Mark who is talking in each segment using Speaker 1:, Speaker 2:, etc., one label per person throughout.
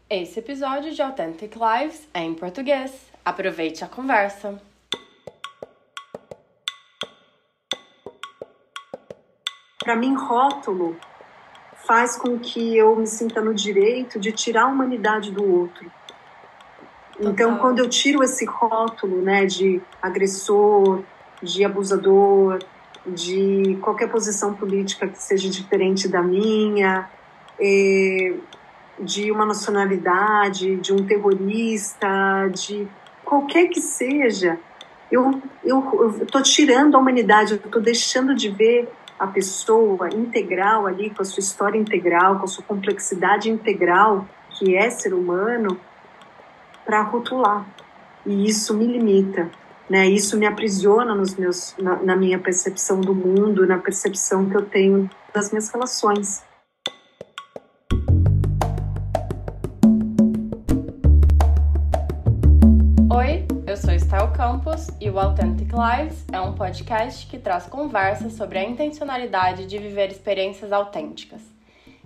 Speaker 1: Esse episódio de Authentic Lives é em português. Aproveite a conversa.
Speaker 2: Para mim, rótulo faz com que eu me sinta no direito de tirar a humanidade do outro. Então, quando eu tiro esse rótulo, né, de agressor, de abusador, de qualquer posição política que seja diferente da minha, de uma nacionalidade, de um terrorista, de qualquer que seja, eu estou tirando a humanidade, eu estou deixando de ver a pessoa integral ali, com a sua história integral, com a sua complexidade integral, que é ser humano, para rotular. E isso me limita, né? Isso me aprisiona na minha percepção do mundo, na percepção que eu tenho das minhas relações.
Speaker 1: Oi, eu sou Estel Campos e o Authentic Lives é um podcast que traz conversas sobre a intencionalidade de viver experiências autênticas.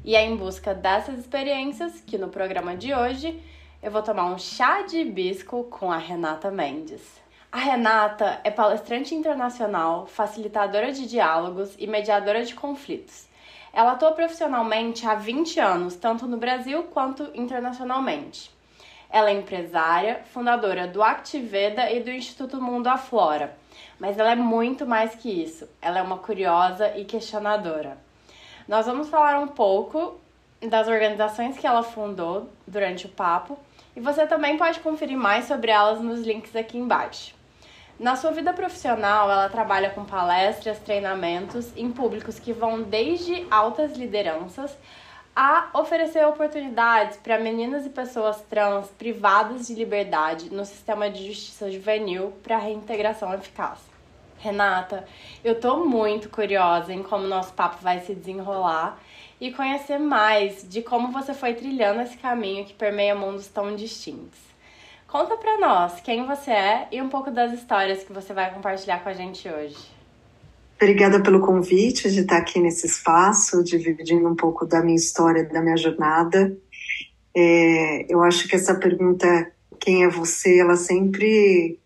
Speaker 1: E é em busca dessas experiências que no programa de hoje eu vou tomar um chá de hibisco com a Renata Mendes. A Renata é palestrante internacional, facilitadora de diálogos e mediadora de conflitos. Ela atua profissionalmente há 20 anos, tanto no Brasil quanto internacionalmente. Ela é empresária, fundadora do Activeda e do Instituto Mundo Aflora. Mas ela é muito mais que isso. Ela é uma curiosa e questionadora. Nós vamos falar um pouco das organizações que ela fundou durante o papo e você também pode conferir mais sobre elas nos links aqui embaixo. Na sua vida profissional, ela trabalha com palestras, treinamentos em públicos que vão desde altas lideranças a oferecer oportunidades para meninas e pessoas trans privadas de liberdade no sistema de justiça juvenil para reintegração eficaz. Renata, eu tô muito curiosa em como nosso papo vai se desenrolar e conhecer mais de como você foi trilhando esse caminho que permeia mundos tão distintos. Conta pra nós quem você é e um pouco das histórias que você vai compartilhar com a gente hoje.
Speaker 2: Obrigada pelo convite de estar aqui nesse espaço, dividindo um pouco da minha história, da minha jornada. Eu acho que essa pergunta, quem é você, ela sempre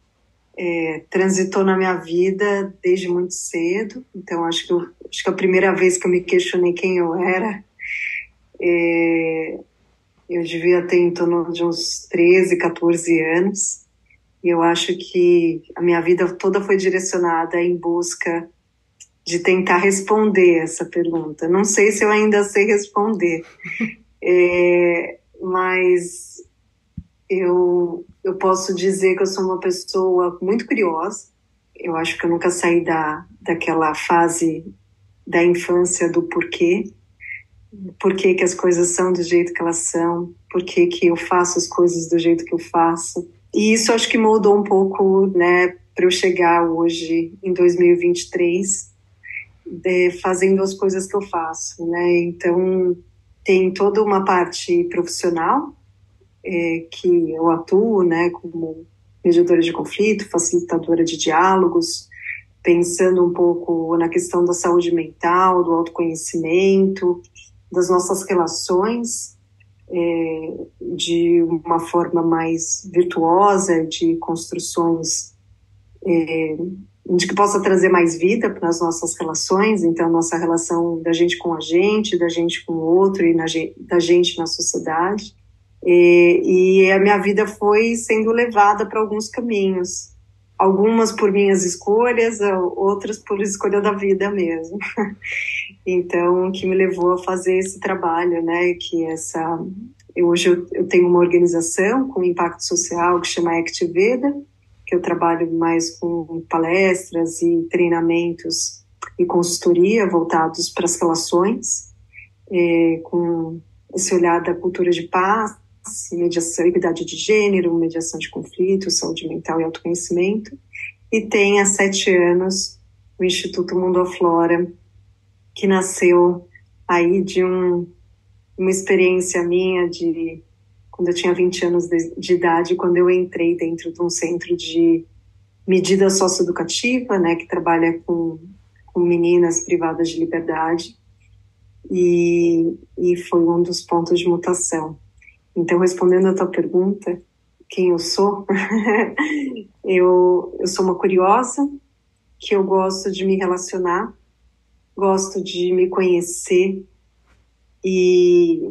Speaker 2: transitou na minha vida desde muito cedo. Então, acho que a primeira vez que eu me questionei quem eu era, eu devia ter em torno de uns 13, 14 anos. E eu acho que a minha vida toda foi direcionada em busca de tentar responder essa pergunta. Não sei se eu ainda sei responder, mas eu posso dizer que eu sou uma pessoa muito curiosa. Eu acho que eu nunca saí daquela fase da infância do porquê. Por que as coisas são do jeito que elas são, por que eu faço as coisas do jeito que eu faço. E isso acho que moldou um pouco, né, para eu chegar hoje, em 2023, fazendo as coisas que eu faço, né? Então, tem toda uma parte profissional, que eu atuo, né, como mediadora de conflito, facilitadora de diálogos, pensando um pouco na questão da saúde mental, do autoconhecimento, das nossas relações, de uma forma mais virtuosa, de construções de que possa trazer mais vida para as nossas relações. Então, nossa relação da gente com a gente, da gente com o outro e da gente na sociedade. E a minha vida foi sendo levada para alguns caminhos, algumas por minhas escolhas, outras por escolha da vida mesmo. Então, que me levou a fazer esse trabalho, né? Que hoje eu tenho uma organização com impacto social que chama Activeda, que eu trabalho mais com palestras e treinamentos e consultoria voltados para as relações, com esse olhar da cultura de paz, mediação, equidade de gênero, mediação de conflito, saúde mental e autoconhecimento. E tem há 7 anos o Instituto Mundo Aflora, que nasceu aí de uma experiência minha quando eu tinha 20 anos de idade, quando eu entrei dentro de um centro de medida socioeducativa, né, que trabalha com meninas privadas de liberdade, e foi um dos pontos de mutação. Então, respondendo a tua pergunta, quem eu sou, eu sou uma curiosa, que eu gosto de me relacionar, gosto de me conhecer e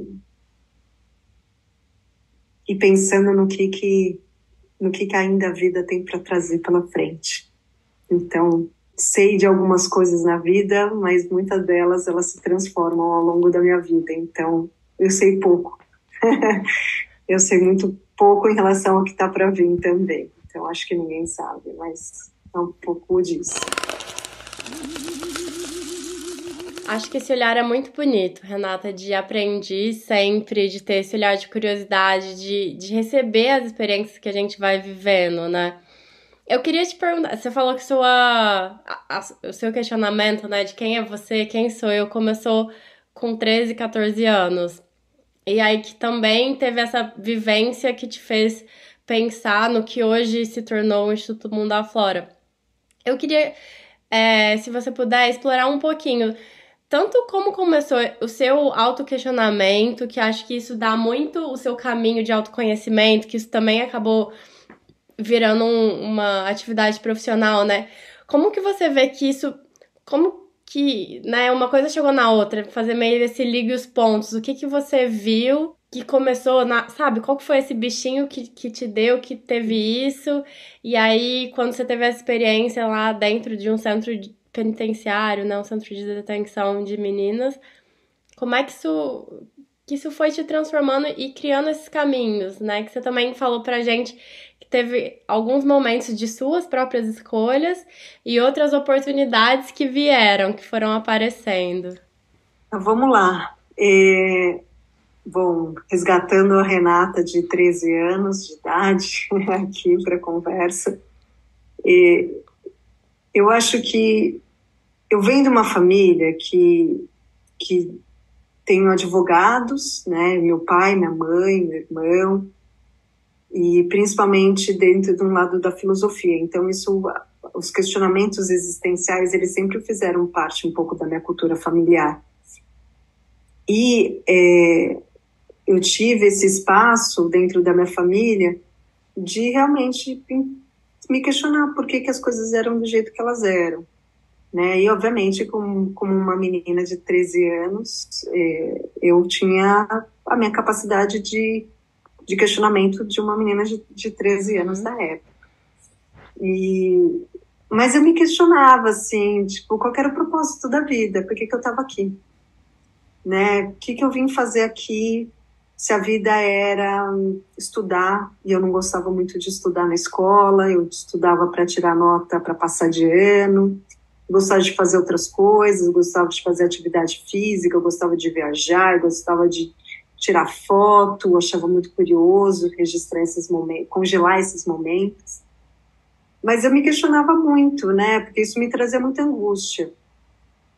Speaker 2: pensando no que ainda a vida tem para trazer pela frente. Então, sei de algumas coisas na vida, mas muitas delas elas se transformam ao longo da minha vida. Então, eu sei pouco. Eu sei muito pouco em relação ao que está para vir também. Então, acho que ninguém sabe, mas é um pouco disso.
Speaker 1: Acho que esse olhar é muito bonito, Renata, de aprender sempre, de ter esse olhar de curiosidade, de receber as experiências que a gente vai vivendo, né? Eu queria te perguntar, você falou que o seu questionamento, né, de quem é você, quem sou eu, começou com 13, 14 anos. E aí que também teve essa vivência que te fez pensar no que hoje se tornou o Instituto Mundo Aflora. Eu queria, se você puder, explorar um pouquinho, tanto como começou o seu autoquestionamento, que acho que isso dá muito o seu caminho de autoconhecimento, que isso também acabou virando uma atividade profissional, né? Como que você vê que isso... Como que, né, uma coisa chegou na outra, fazer meio esse ligue os pontos. O que você viu que começou, sabe? Qual que foi esse bichinho que te deu, que teve isso? E aí, quando você teve essa experiência lá dentro de um centro penitenciário, né, um centro de detenção de meninas, como é que isso foi te transformando e criando esses caminhos, né? Que você também falou pra gente que teve alguns momentos de suas próprias escolhas e outras oportunidades que vieram, que foram aparecendo.
Speaker 2: Então, vamos lá. Bom, resgatando a Renata de 13 anos de idade aqui para a conversa, eu acho que eu venho de uma família que tenho advogados, né? Meu pai, minha mãe, meu irmão, e principalmente dentro de um lado da filosofia. Então, os questionamentos existenciais, eles sempre fizeram parte um pouco da minha cultura familiar. E eu tive esse espaço dentro da minha família de realmente me questionar por que as coisas eram do jeito que elas eram. Né? E, obviamente, como uma menina de 13 anos, eu tinha a minha capacidade de questionamento de uma menina de 13 anos da época. Mas eu me questionava, assim, tipo, qual era o propósito da vida? Por que eu estava aqui? Né? O que eu vim fazer aqui? Se a vida era estudar, e eu não gostava muito de estudar na escola, eu estudava para tirar nota para passar de ano, gostava de fazer outras coisas, gostava de fazer atividade física, eu gostava de viajar, eu gostava de tirar foto, achava muito curioso registrar esses momentos, congelar esses momentos. Mas eu me questionava muito, né? Porque isso me trazia muita angústia,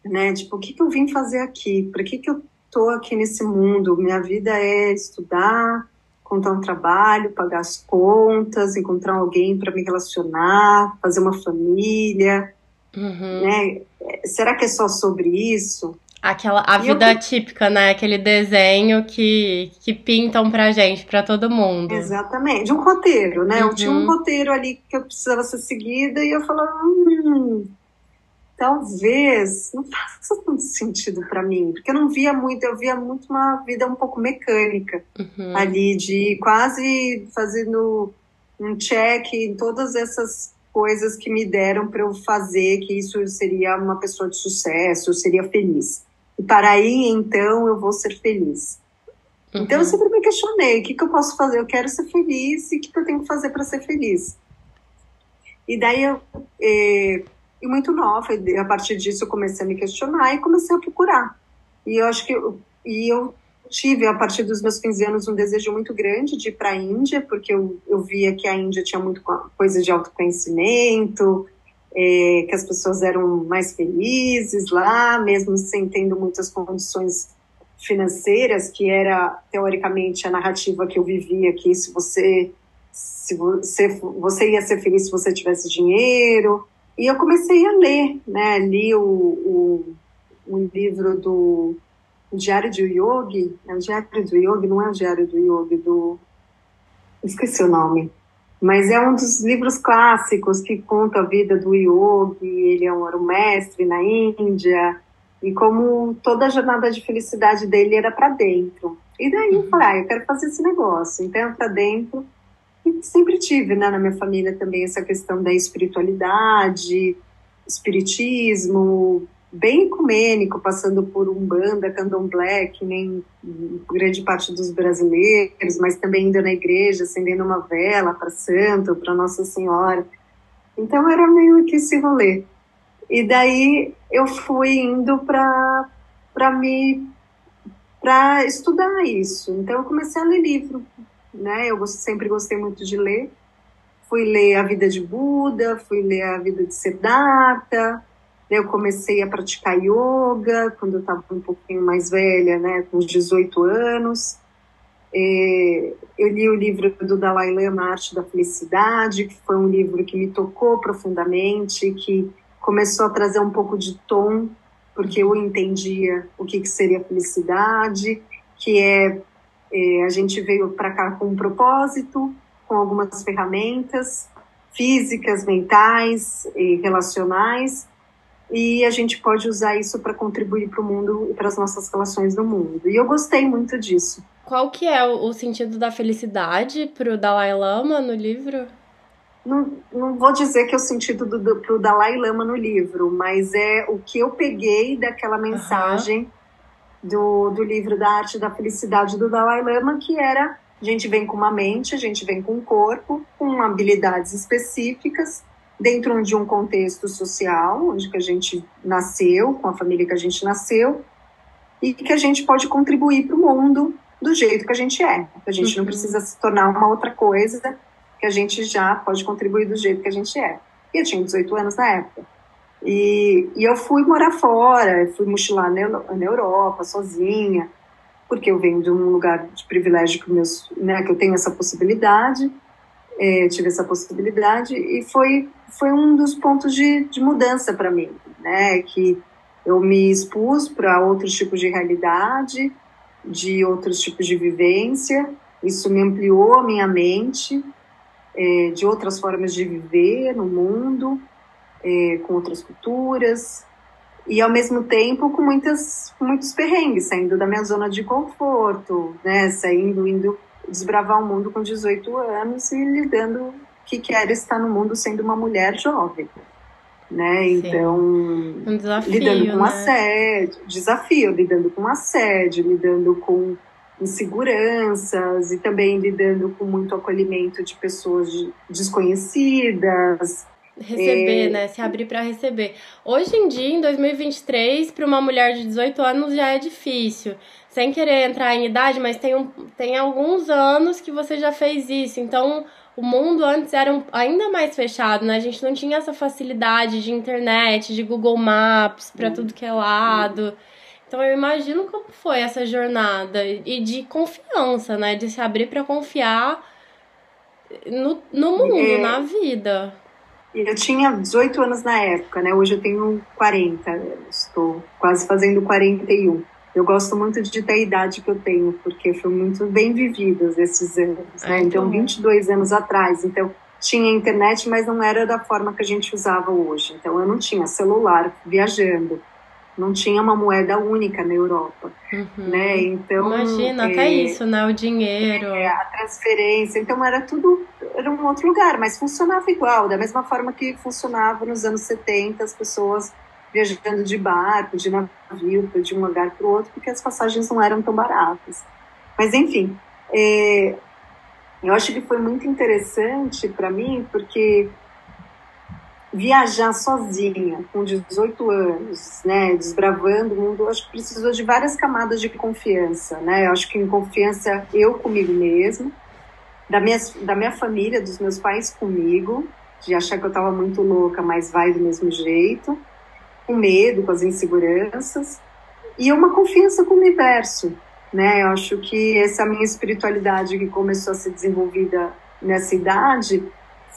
Speaker 2: né? Tipo, o que eu vim fazer aqui? Para que eu tô aqui nesse mundo? Minha vida é estudar, contar um trabalho, pagar as contas, encontrar alguém para me relacionar, fazer uma família, né? Será que é só sobre isso?
Speaker 1: A vida típica, né? Aquele desenho que pintam pra gente, pra todo mundo.
Speaker 2: Exatamente. De um roteiro, né? Eu tinha um roteiro ali que eu precisava ser seguida e eu falava, talvez não faça tanto sentido para mim, porque eu via muito uma vida um pouco mecânica ali, de quase fazendo um check em todas essas coisas que me deram para eu fazer, que isso seria uma pessoa de sucesso, eu seria feliz. E para aí, então, eu vou ser feliz. Então, eu sempre me questionei, o que eu posso fazer? Eu quero ser feliz, e o que eu tenho que fazer para ser feliz? E daí, e muito nova, a partir disso, eu comecei a me questionar e comecei a procurar. E eu acho que eu tive, a partir dos meus 15 anos, um desejo muito grande de ir para a Índia, porque eu via que a Índia tinha muito coisa de autoconhecimento, que as pessoas eram mais felizes lá, mesmo sem tendo muitas condições financeiras, que era, teoricamente, a narrativa que eu vivia, que você ia ser feliz se você tivesse dinheiro. E eu comecei a ler, né? Li o livro do o Diário do Yogi, o Diário do Yogi, não é o Diário do Yogi, esqueci o nome, mas é um dos livros clássicos que conta a vida do Yogi. Ele era um mestre na Índia, e como toda a jornada de felicidade dele era para dentro. E daí eu falei, eu quero fazer esse negócio, então para dentro. E sempre tive, né, na minha família também essa questão da espiritualidade, espiritismo, bem ecumênico, passando por Umbanda, Candomblé, que nem grande parte dos brasileiros, mas também indo na igreja, acendendo uma vela para santo, para Nossa Senhora. Então era meio que esse rolê. E daí eu fui indo para estudar isso. Então eu comecei a ler livro, né? Eu sempre gostei muito de ler. Fui ler A Vida de Buda, fui ler A Vida de Siddhartha. Eu comecei a praticar yoga quando eu estava um pouquinho mais velha, né, com uns 18 anos. Eu li o livro do Dalai Lama, A Arte da Felicidade, que foi um livro que me tocou profundamente, que começou a trazer um pouco de tom, porque eu entendia o que seria felicidade, que a gente veio para cá com um propósito, com algumas ferramentas físicas, mentais e relacionais, e a gente pode usar isso para contribuir para o mundo e para as nossas relações no mundo. E eu gostei muito disso.
Speaker 1: Qual que é o sentido da felicidade para o Dalai Lama no livro?
Speaker 2: Não vou dizer que é o sentido para o Dalai Lama no livro, mas é o que eu peguei daquela mensagem do livro da Arte da Felicidade do Dalai Lama, que era: a gente vem com uma mente, a gente vem com um corpo, com habilidades específicas, dentro de um contexto social, onde que a gente nasceu, com a família que a gente nasceu, e que a gente pode contribuir para o mundo do jeito que a gente é. A gente não precisa se tornar uma outra coisa, que a gente já pode contribuir do jeito que a gente é. E eu tinha 18 anos na época. E eu fui morar fora, fui mochilar na Europa, sozinha, porque eu venho de um lugar de privilégio que eu tenho essa possibilidade. Tive essa possibilidade, e foi um dos pontos de mudança para mim, né? Que eu me expus para outros tipos de realidade, de outros tipos de vivência. Isso me ampliou a minha mente, de outras formas de viver no mundo, com outras culturas, e ao mesmo tempo com muitos perrengues, saindo da minha zona de conforto, né? Indo desbravar o mundo com 18 anos e lidando o que era estar no mundo sendo uma mulher jovem, né? Sim. Então,
Speaker 1: um desafio,
Speaker 2: lidando com
Speaker 1: né?
Speaker 2: assédio, lidando com assédio, lidando com inseguranças, e também lidando com muito acolhimento de pessoas desconhecidas.
Speaker 1: Receber, né? Se abrir para receber. Hoje em dia, em 2023, para uma mulher de 18 anos já é difícil. Sem querer entrar em idade, mas tem alguns anos que você já fez isso. Então, o mundo antes era ainda mais fechado, né? A gente não tinha essa facilidade de internet, de Google Maps, para tudo que é lado. Então, eu imagino como foi essa jornada. E de confiança, né? De se abrir para confiar no mundo, na vida.
Speaker 2: Eu tinha 18 anos na época, né? Hoje eu tenho 40 anos, estou quase fazendo 41. Eu gosto muito de ter a idade que eu tenho, porque foi muito bem vividos esses anos, né? Então, 22 anos atrás. Então, tinha internet, mas não era da forma que a gente usava hoje. Então, eu não tinha celular viajando. Não tinha uma moeda única na Europa, né? Então,
Speaker 1: imagina, até isso, né? O dinheiro.
Speaker 2: A transferência. Então, era um outro lugar, mas funcionava igual, da mesma forma que funcionava nos anos 70, as pessoas viajando de barco, de navio, de um lugar para o outro, porque as passagens não eram tão baratas. Mas, enfim, eu acho que foi muito interessante para mim, porque viajar sozinha, com 18 anos, né, desbravando o mundo, eu acho que precisou de várias camadas de confiança, né? Eu acho que em confiança eu comigo mesma, da minha família, dos meus pais comigo, de achar que eu estava muito louca, mas vai do mesmo jeito, com medo, com as inseguranças, e uma confiança com o universo, né? Eu acho que essa minha espiritualidade que começou a ser desenvolvida nessa idade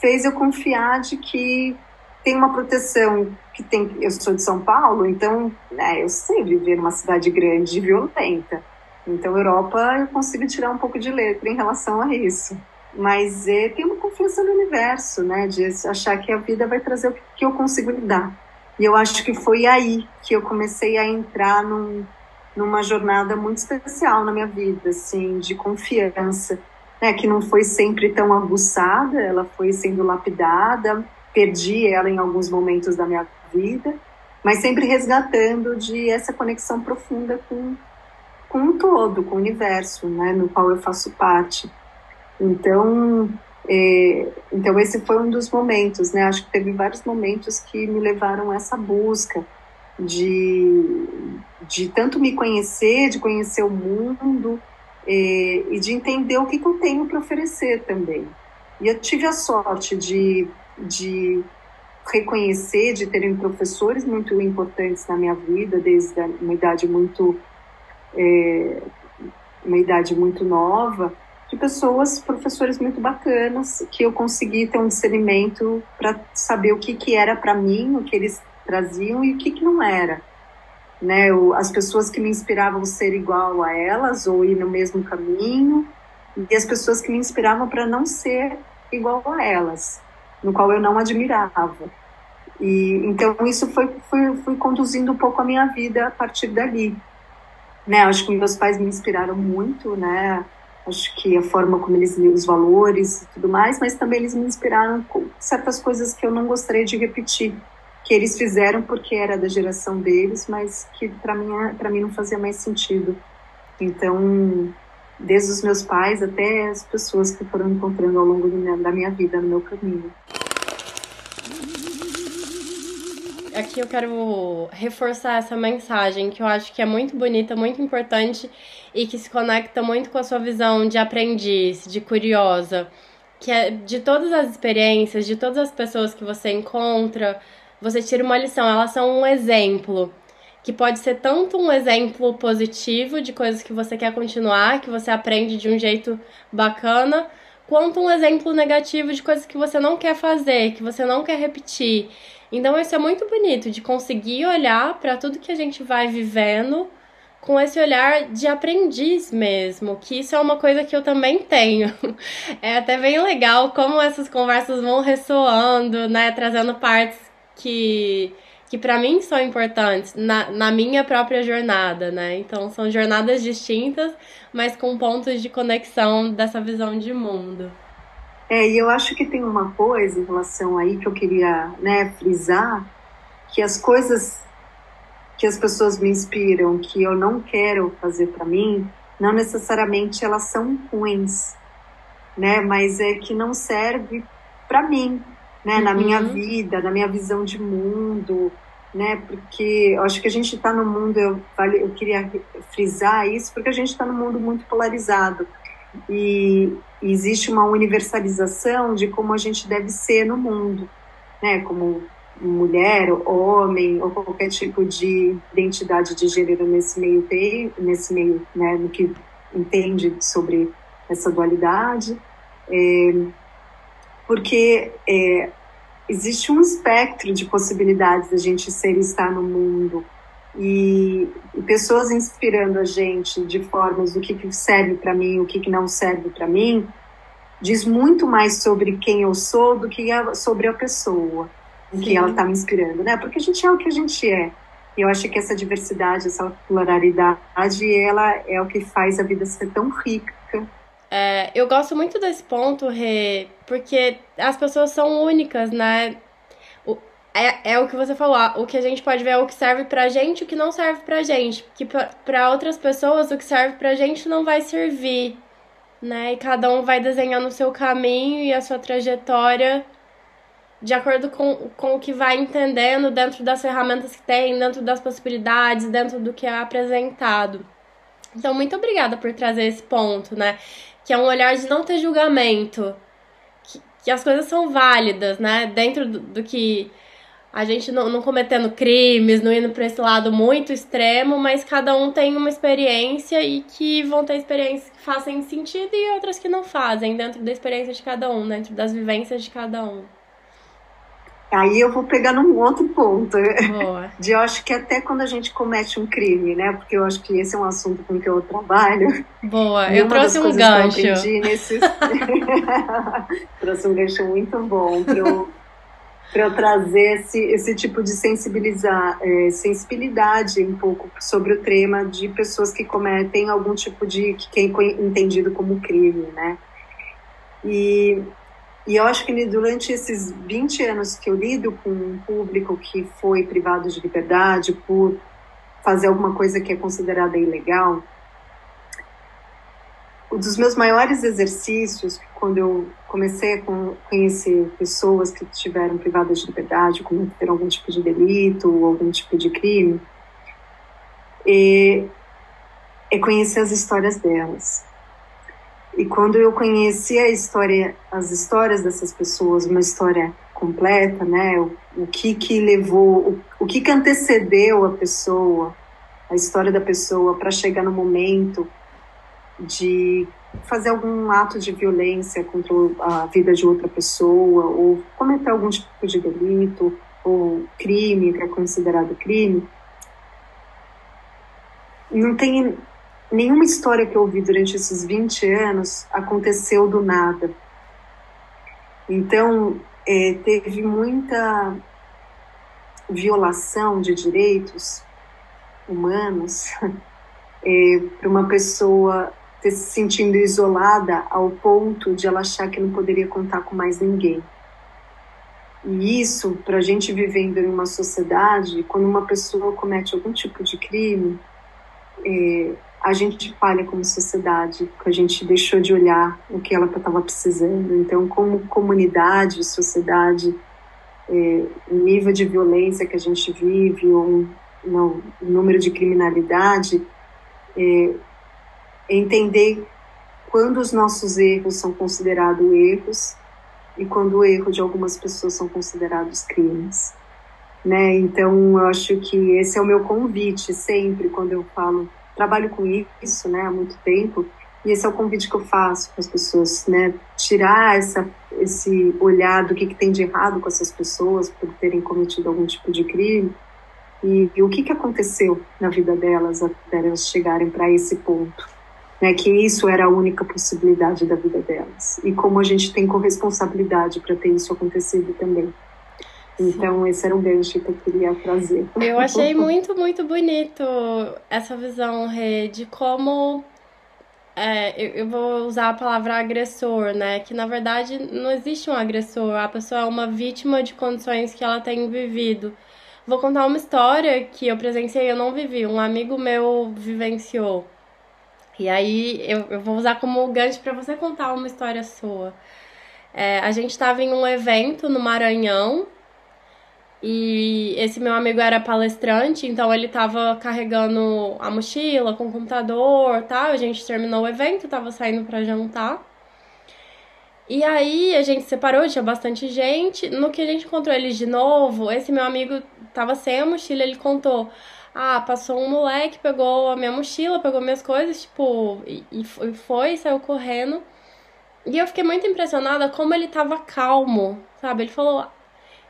Speaker 2: fez eu confiar de que tem uma proteção que tem. Eu sou de São Paulo, então eu sei viver numa cidade grande e violenta. Então, Europa, eu consigo tirar um pouco de letra em relação a isso. Mas tem uma confiança no universo, né? De achar que a vida vai trazer o que eu consigo lidar. E eu acho que foi aí que eu comecei a entrar numa jornada muito especial na minha vida, assim, de confiança, né? Que não foi sempre tão aguçada, ela foi sendo lapidada, perdi ela em alguns momentos da minha vida, mas sempre resgatando de essa conexão profunda com um todo, com o universo, né, no qual eu faço parte. Então, então esse foi um dos momentos, né? Acho que teve vários momentos que me levaram a essa busca de tanto me conhecer, de conhecer o mundo e de entender o que eu tenho para oferecer também. E eu tive a sorte de reconhecer, de terem professores muito importantes na minha vida, desde uma idade muito nova, de professores muito bacanas, que eu consegui ter um discernimento para saber o que era para mim, o que eles traziam e o que não era. Né? As pessoas que me inspiravam a ser igual a elas ou ir no mesmo caminho, e as pessoas que me inspiravam para não ser igual a elas, no qual eu não admirava. E então isso foi conduzindo um pouco a minha vida a partir dali. Né? Acho que meus pais me inspiraram muito, né? Acho que a forma como eles liam os valores e tudo mais, mas também eles me inspiraram com certas coisas que eu não gostaria de repetir, que eles fizeram porque era da geração deles, mas que para mim não fazia mais sentido. Então, desde os meus pais até as pessoas que foram encontrando ao longo da minha vida, no meu caminho.
Speaker 1: Aqui eu quero reforçar essa mensagem que eu acho que é muito bonita, muito importante e que se conecta muito com a sua visão de aprendiz, de curiosa, que é de todas as experiências, de todas as pessoas que você encontra, você tira uma lição, elas são um exemplo, que pode ser tanto um exemplo positivo de coisas que você quer continuar, que você aprende de um jeito bacana, quanto um exemplo negativo de coisas que você não quer fazer, que você não quer repetir. Então isso é muito bonito, de conseguir olhar para tudo que a gente vai vivendo com esse olhar de aprendiz mesmo, que isso é uma coisa que eu também tenho. É até bem legal como essas conversas vão ressoando, né, trazendo partes que para mim são importantes na minha própria jornada, né? Então são jornadas distintas, mas com pontos de conexão dessa visão de mundo.
Speaker 2: E eu acho que tem uma coisa em relação aí que eu queria, né, frisar, que as coisas que as pessoas me inspiram, que eu não quero fazer para mim, não necessariamente elas são ruins, né, mas é que não serve para mim, né, na minha vida, na minha visão de mundo, né, porque eu acho que a gente está no mundo, eu queria frisar isso, porque a gente está num mundo muito polarizado, e existe uma universalização de como a gente deve ser no mundo, né? Como mulher, homem, ou qualquer tipo de identidade de gênero nesse meio, né? No que entende sobre essa dualidade, porque existe um espectro de possibilidades da gente ser e estar no mundo. E pessoas inspirando a gente de formas do que serve para mim, o que não serve para mim, diz muito mais sobre quem eu sou do que sobre a pessoa que ela está me inspirando, né? Porque a gente é o que a gente é. E eu acho que essa diversidade, essa pluralidade, ela é o que faz a vida ser tão rica.
Speaker 1: Eu gosto muito desse ponto, Rê, porque as pessoas são únicas, né? É o que você falou, o que a gente pode ver é o que serve pra gente e o que não serve pra gente. Porque pra outras pessoas, o que serve pra gente não vai servir, né? E cada um vai desenhando o seu caminho e a sua trajetória de acordo com o que vai entendendo dentro das ferramentas que tem, dentro das possibilidades, dentro do que é apresentado. Então, muito obrigada por trazer esse ponto, né? Que é um olhar de não ter julgamento, que as coisas são válidas, né? Dentro do que... A gente não cometendo crimes, não indo para esse lado muito extremo, mas cada um tem uma experiência e que vão ter experiências que fazem sentido e outras que não fazem, dentro da experiência de cada um, dentro das vivências de cada um.
Speaker 2: Aí eu vou pegar num outro ponto.
Speaker 1: Boa.
Speaker 2: Eu acho que até quando a gente comete um crime, né? Porque eu acho que esse é um assunto com que eu trabalho.
Speaker 1: Boa,
Speaker 2: E
Speaker 1: eu
Speaker 2: uma das
Speaker 1: trouxe um
Speaker 2: coisas que eu
Speaker 1: gancho.
Speaker 2: aprendi nesses... trouxe um gancho muito bom para eu trazer esse tipo de sensibilidade um pouco sobre o tema de pessoas que cometem algum tipo de... que é entendido como crime, né? E eu acho que durante esses 20 anos que eu lido com um público que foi privado de liberdade por fazer alguma coisa que é considerada ilegal, um dos meus maiores exercícios, quando eu comecei a conhecer pessoas que estiveram privadas de liberdade, cometeram algum tipo de delito ou algum tipo de crime, é conhecer as histórias delas. E quando eu conheci as histórias dessas pessoas, uma história completa, né? O que levou, o que antecedeu a pessoa, a história da pessoa para chegar no momento de fazer algum ato de violência contra a vida de outra pessoa, ou cometer algum tipo de delito, ou crime, que é considerado crime. Não tem nenhuma história que eu ouvi durante esses 20 anos aconteceu do nada. Então, teve muita violação de direitos humanos para uma pessoa ter se sentindo isolada ao ponto de ela achar que não poderia contar com mais ninguém. E isso, para a gente vivendo em uma sociedade, quando uma pessoa comete algum tipo de crime, a gente falha como sociedade, porque a gente deixou de olhar o que ela estava precisando. Então, como comunidade, sociedade, o nível de violência que a gente vive, ou o número de criminalidade, entender quando os nossos erros são considerados erros e quando o erro de algumas pessoas são considerados crimes, né? Então, eu acho que esse é o meu convite sempre quando eu trabalho com isso, né, há muito tempo, e esse é o convite que eu faço para as pessoas, né, tirar esse olhar do que tem de errado com essas pessoas por terem cometido algum tipo de crime e o que aconteceu na vida delas até elas chegarem para esse ponto, né, que isso era a única possibilidade da vida delas e como a gente tem corresponsabilidade para ter isso acontecido também. Então, esse era o gancho que eu queria trazer.
Speaker 1: Eu achei muito, muito bonito essa visão, Rê, de como... eu vou usar a palavra agressor, né? Que, na verdade, não existe um agressor. A pessoa é uma vítima de condições que ela tem vivido. Vou contar uma história que eu presenciei, eu não vivi. Um amigo meu vivenciou. E aí, eu vou usar como gancho para você contar uma história sua. A gente estava em um evento no Maranhão, e esse meu amigo era palestrante, então ele tava carregando a mochila com o computador, tá? A gente terminou o evento, tava saindo pra jantar. E aí a gente separou, tinha bastante gente. No que a gente encontrou eles de novo, esse meu amigo tava sem a mochila, ele contou: ah, passou um moleque, pegou a minha mochila, pegou minhas coisas, tipo, e foi, saiu correndo. E eu fiquei muito impressionada como ele tava calmo, sabe? Ele falou: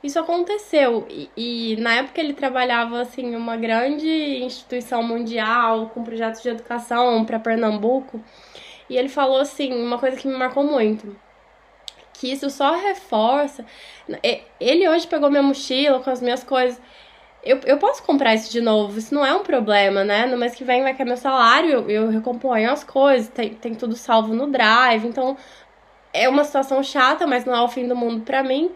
Speaker 1: isso aconteceu, e na época ele trabalhava assim em uma grande instituição mundial com projetos de educação para Pernambuco, e ele falou assim, uma coisa que me marcou muito, que isso só reforça. Ele hoje pegou minha mochila com as minhas coisas, eu posso comprar isso de novo, isso não é um problema, né? No mês que vem vai cair meu salário, eu recomponho as coisas, tem tudo salvo no Drive, então é uma situação chata, mas não é o fim do mundo pra mim.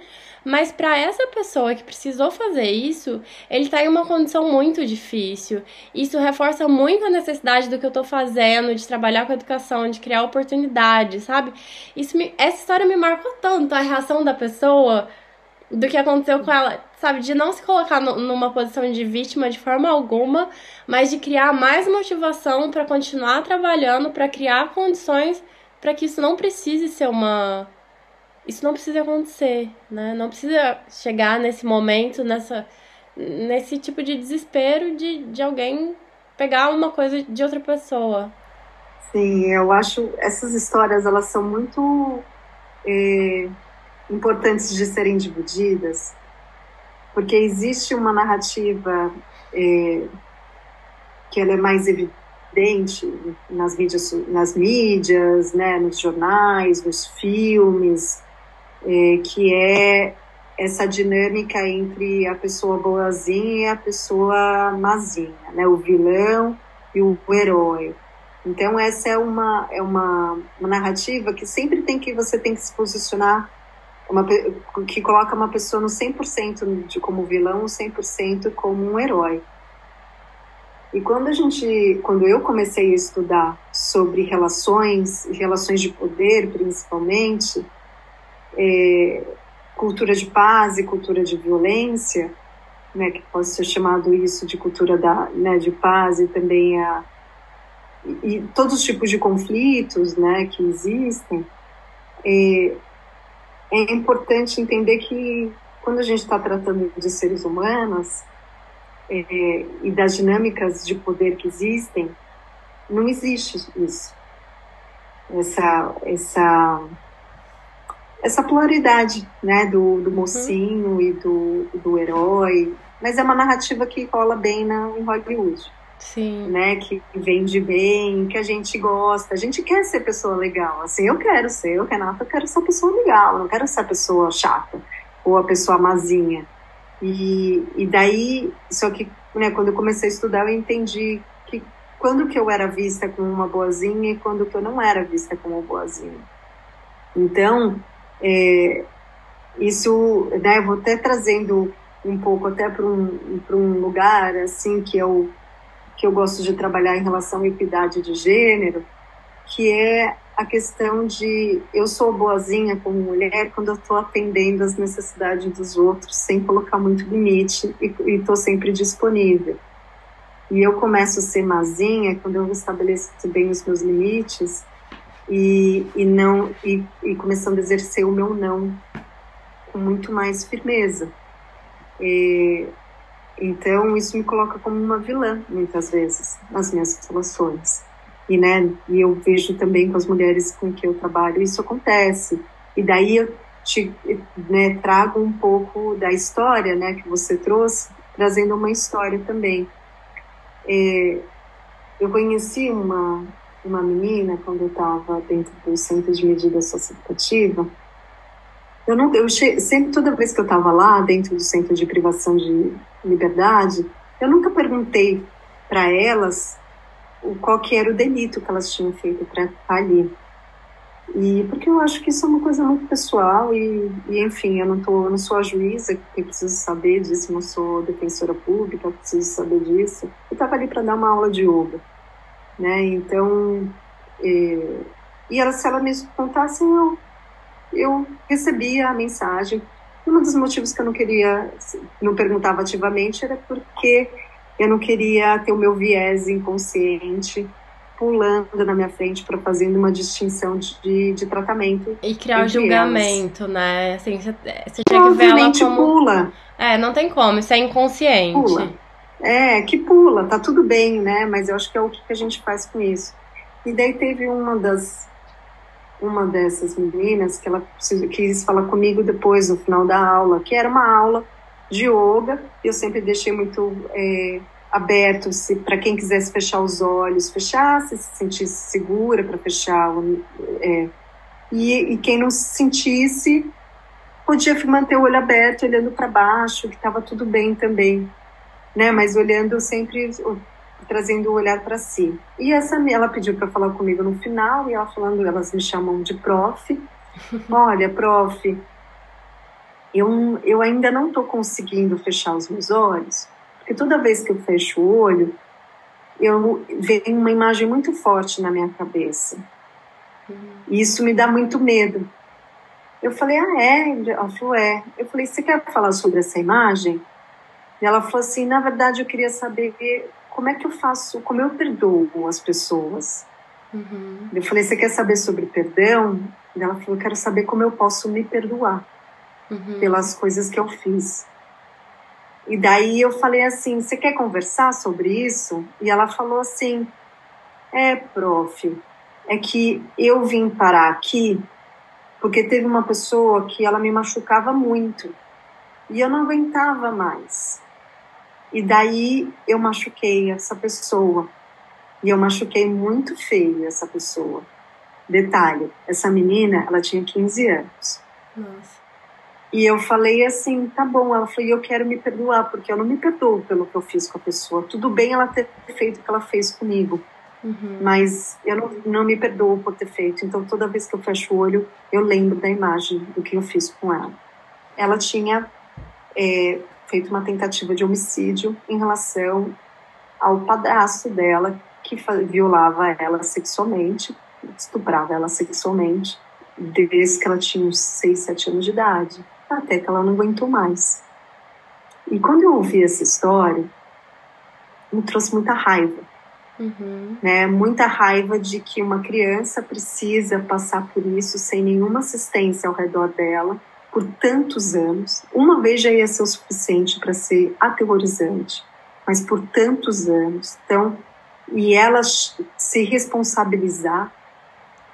Speaker 1: Mas para essa pessoa que precisou fazer isso, ele tá em uma condição muito difícil. Isso reforça muito a necessidade do que eu tô fazendo, de trabalhar com educação, de criar oportunidades, sabe? Essa história me marcou tanto, a reação da pessoa, do que aconteceu com ela, sabe? De não se colocar numa posição de vítima de forma alguma, mas de criar mais motivação para continuar trabalhando, para criar condições para que isso não precise ser isso não precisa acontecer, né? Não precisa chegar nesse momento, nesse tipo de desespero de alguém pegar uma coisa de outra pessoa.
Speaker 2: Sim, eu acho essas histórias, elas são muito importantes de serem divididas, porque existe uma narrativa que ela é mais evidente nas mídias, né, nos jornais, nos filmes, que é essa dinâmica entre a pessoa boazinha e a pessoa mazinha, né, o vilão e o herói. Então essa é uma narrativa que sempre você tem que se posicionar, que coloca uma pessoa no 100% como vilão, 100% como um herói. E quando eu comecei a estudar sobre relações de poder, principalmente, cultura de paz e cultura de violência, né, que pode ser chamado isso de cultura de paz, e também e todos os tipos de conflitos, né, que existem, é importante entender que quando a gente está tratando de seres humanos e das dinâmicas de poder que existem, não existe isso. Essa polaridade, né, do mocinho e do herói, mas é uma narrativa que rola bem em Hollywood.
Speaker 1: Sim.
Speaker 2: Né, que vende bem, que a gente gosta, a gente quer ser pessoa legal, assim, eu quero ser pessoa legal, não quero ser a pessoa chata, ou a pessoa mazinha, e daí, só que, né, quando eu comecei a estudar, eu entendi que quando que eu era vista como uma boazinha e quando que eu não era vista como boazinha. Então, isso, né, eu vou até trazendo um pouco até para um lugar, assim, que eu gosto de trabalhar em relação à equidade de gênero, que é a questão de eu sou boazinha como mulher quando eu estou atendendo as necessidades dos outros sem colocar muito limite e estou sempre disponível. E eu começo a ser mazinha quando eu estabeleço bem os meus limites e começando a exercer o meu não com muito mais firmeza. Então, isso me coloca como uma vilã, muitas vezes, nas minhas relações. E eu vejo também com as mulheres com que eu trabalho, isso acontece. E daí eu trago um pouco da história, né, que você trouxe, trazendo uma história também. Eu conheci uma menina quando eu estava dentro do Centro de Medida Socioeducativa. Sempre, toda vez que eu estava lá, dentro do Centro de Privação de Liberdade, eu nunca perguntei para elas qual que era o delito que elas tinham feito para estar ali. Porque eu acho que isso é uma coisa muito pessoal enfim, eu não sou a juíza que preciso saber disso, não sou defensora pública, preciso saber disso. Eu estava ali para dar uma aula de yoga, né? Então, se ela me contasse, eu recebia a mensagem. Um dos motivos que eu não perguntava ativamente era porque eu não queria ter o meu viés inconsciente pulando na minha frente para fazendo uma distinção de tratamento.
Speaker 1: E criar o julgamento, né? Assim, você tinha que ver ela como...
Speaker 2: pula.
Speaker 1: Não tem como, isso é inconsciente.
Speaker 2: Pula. Que pula, tá tudo bem, né? Mas eu acho que é o que a gente faz com isso. E daí teve uma dessas meninas que ela quis falar comigo depois, no final da aula, que era uma aula de yoga. Eu sempre deixei muito aberto para quem quisesse fechar os olhos, fechasse, se sentisse segura para fechar. E quem não se sentisse podia manter o olho aberto, olhando para baixo, que estava tudo bem também, né? Mas olhando sempre, trazendo o olhar para si. E ela pediu para falar comigo no final, e elas me chamam de prof. Olha, prof, eu ainda não estou conseguindo fechar os meus olhos, porque toda vez que eu fecho o olho, eu vejo uma imagem muito forte na minha cabeça. E isso me dá muito medo. Eu falei, Ela falou, Eu falei, você quer falar sobre essa imagem? E ela falou assim, na verdade eu queria saber como é que eu faço, como eu perdoo as pessoas.
Speaker 1: Uhum.
Speaker 2: Eu falei, você quer saber sobre perdão? E ela falou, eu quero saber como eu posso me perdoar pelas coisas que eu fiz. E daí eu falei assim, você quer conversar sobre isso? E ela falou assim, prof, é que eu vim parar aqui porque teve uma pessoa que ela me machucava muito. E eu não aguentava mais. E daí eu machuquei essa pessoa. E eu machuquei muito feio essa pessoa. Detalhe, essa menina, ela tinha 15 anos.
Speaker 1: Nossa.
Speaker 2: E eu falei assim, tá bom. Ela falou, eu quero me perdoar, porque eu não me perdoo pelo que eu fiz com a pessoa. Tudo bem ela ter feito o que ela fez comigo. Mas eu não me perdoo por ter feito. Então, toda vez que eu fecho o olho, eu lembro da imagem do que eu fiz com ela. Ela tinha feito uma tentativa de homicídio em relação ao padrasto dela, que violava ela sexualmente, estuprava ela sexualmente, desde que ela tinha uns 6, 7 anos de idade, até que ela não aguentou mais. E quando eu ouvi essa história, me trouxe muita raiva. Né? Muita raiva de que uma criança precisa passar por isso sem nenhuma assistência ao redor dela por tantos anos. Uma vez já ia ser o suficiente para ser aterrorizante, mas por tantos anos. Então, e ela se responsabilizar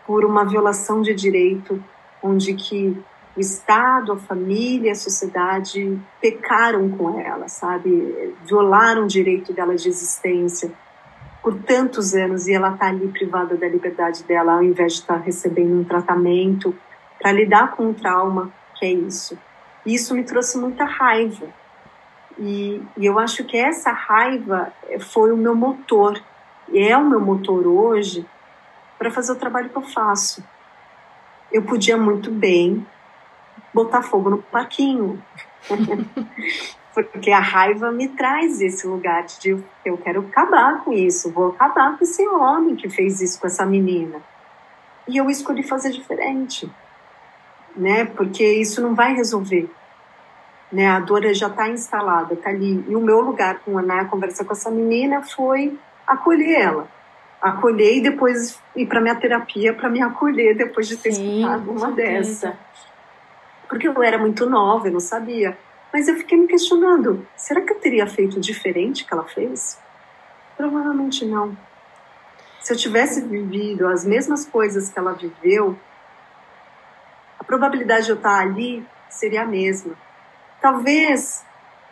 Speaker 2: por uma violação de direito, onde que o Estado, a família, a sociedade pecaram com ela, sabe? Violaram o direito dela de existência por tantos anos, e ela está ali privada da liberdade dela, ao invés de estar recebendo um tratamento para lidar com o trauma que é isso. E isso me trouxe muita raiva. E eu acho que essa raiva foi o meu motor, e é o meu motor hoje para fazer o trabalho que eu faço. Eu podia muito bem botar fogo no parquinho, porque a raiva me traz esse lugar de eu quero acabar com isso, vou acabar com esse homem que fez isso com essa menina. E eu escolhi fazer diferente, né? Porque isso não vai resolver. Né? A dor já está instalada, está ali. E o meu lugar na conversa com essa menina foi acolher ela. Acolher e depois ir para minha terapia para me acolher depois de ter escutado uma dessa. Porque eu era muito nova, eu não sabia. Mas eu fiquei me questionando, será que eu teria feito diferente que ela fez? Provavelmente não. Se eu tivesse vivido as mesmas coisas que ela viveu, a probabilidade de eu estar ali seria a mesma. Talvez,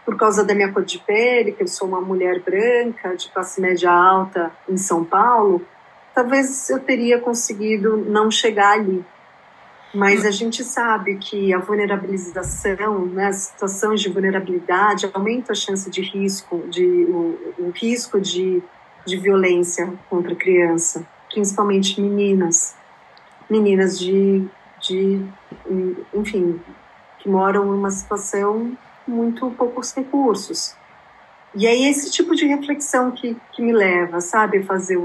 Speaker 2: por causa da minha cor de pele, que eu sou uma mulher branca, de classe média alta em São Paulo, talvez eu teria conseguido não chegar ali. Mas a gente sabe que a vulnerabilização, né, as situações de vulnerabilidade aumentam a chance de risco, o risco de violência contra a criança, principalmente meninas enfim, que moram numa situação muito poucos recursos. E é esse tipo de reflexão que me leva, sabe, a fazer